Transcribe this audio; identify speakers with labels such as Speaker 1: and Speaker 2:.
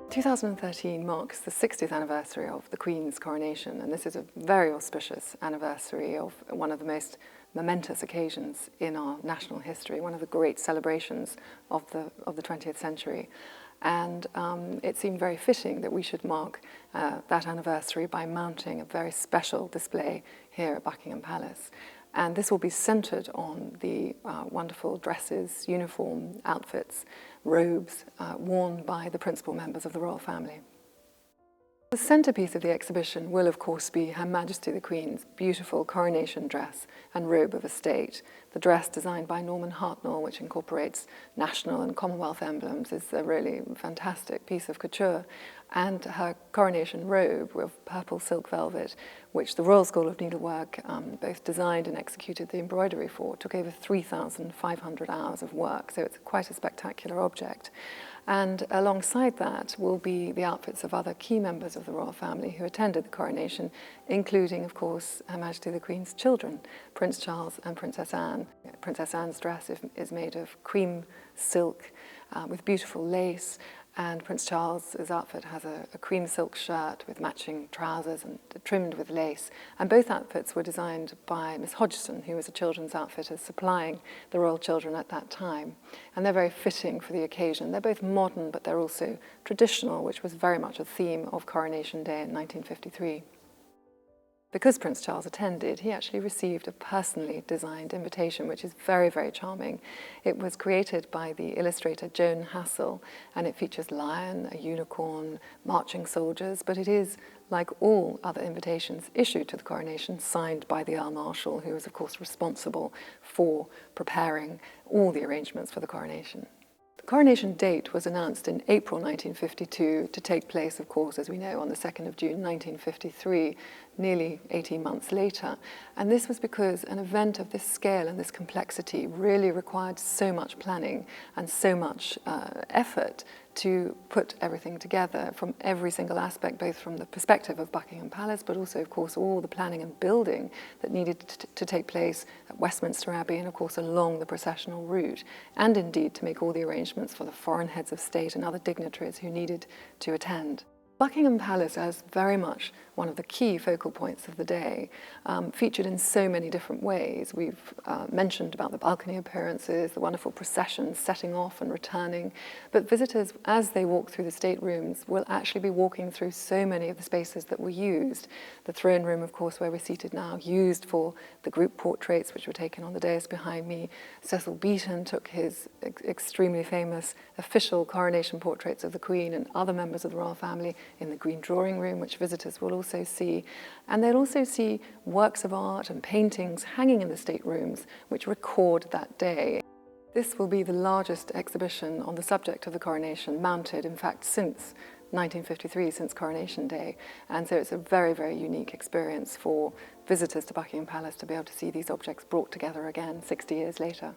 Speaker 1: 2013 marks the 60th anniversary of the Queen's coronation, and this is a very auspicious anniversary of one of the most momentous occasions in our national history, one of the great celebrations of the 20th century. And it seemed very fitting that we should mark that anniversary by mounting a very special display here at Buckingham Palace. And this will be centred on the wonderful dresses, uniform, outfits, robes worn by the principal members of the royal family. The centrepiece of the exhibition will, of course, be Her Majesty the Queen's beautiful coronation dress and robe of estate. The dress, designed by Norman Hartnell, which incorporates national and Commonwealth emblems, is a really fantastic piece of couture. And her coronation robe of purple silk velvet, which the Royal School of Needlework both designed and executed the embroidery for, took over 3,500 hours of work, so it's quite a spectacular object. And alongside that will be the outfits of other key members of the royal family who attended the coronation, including, of course, Her Majesty the Queen's children, Prince Charles and Princess Anne. Princess Anne's dress is made of cream silk with beautiful lace, and Prince Charles's outfit has a cream silk shirt with matching trousers and trimmed with lace. And both outfits were designed by Miss Hodgson, who was a children's outfitter supplying the royal children at that time. And they're very fitting for the occasion. They're both modern, but they're also traditional, which was very much a theme of Coronation Day in 1953. Because Prince Charles attended, he actually received a personally designed invitation, which is very, very charming. It was created by the illustrator Joan Hassel, and it features lion, a unicorn, marching soldiers, but it is, like all other invitations issued to the coronation, signed by the Earl Marshal, who was, of course, responsible for preparing all the arrangements for the coronation. The coronation date was announced in April 1952 to take place, of course, as we know, on the 2nd of June 1953, nearly 18 months later. And this was because an event of this scale and this complexity really required so much planning and so much effort to put everything together from every single aspect, both from the perspective of Buckingham Palace, but also, of course, all the planning and building that needed to take place at Westminster Abbey and, of course, along the processional route, and indeed to make all the arrangements for the foreign heads of state and other dignitaries who needed to attend. Buckingham Palace, as very much one of the key focal points of the day, featured in so many different ways. We've mentioned about the balcony appearances, the wonderful processions setting off and returning, but visitors, as they walk through the staterooms, will actually be walking through so many of the spaces that were used. The throne room, of course, where we're seated now, used for the group portraits which were taken on the dais behind me. Cecil Beaton took his extremely famous official coronation portraits of the Queen and other members of the royal family in the green drawing room, which visitors will also see. And they'll also see works of art and paintings hanging in the staterooms which record that day. This will be the largest exhibition on the subject of the coronation mounted, in fact, since 1953, since Coronation Day. And so it's a very, very unique experience for visitors to Buckingham Palace to be able to see these objects brought together again 60 years later.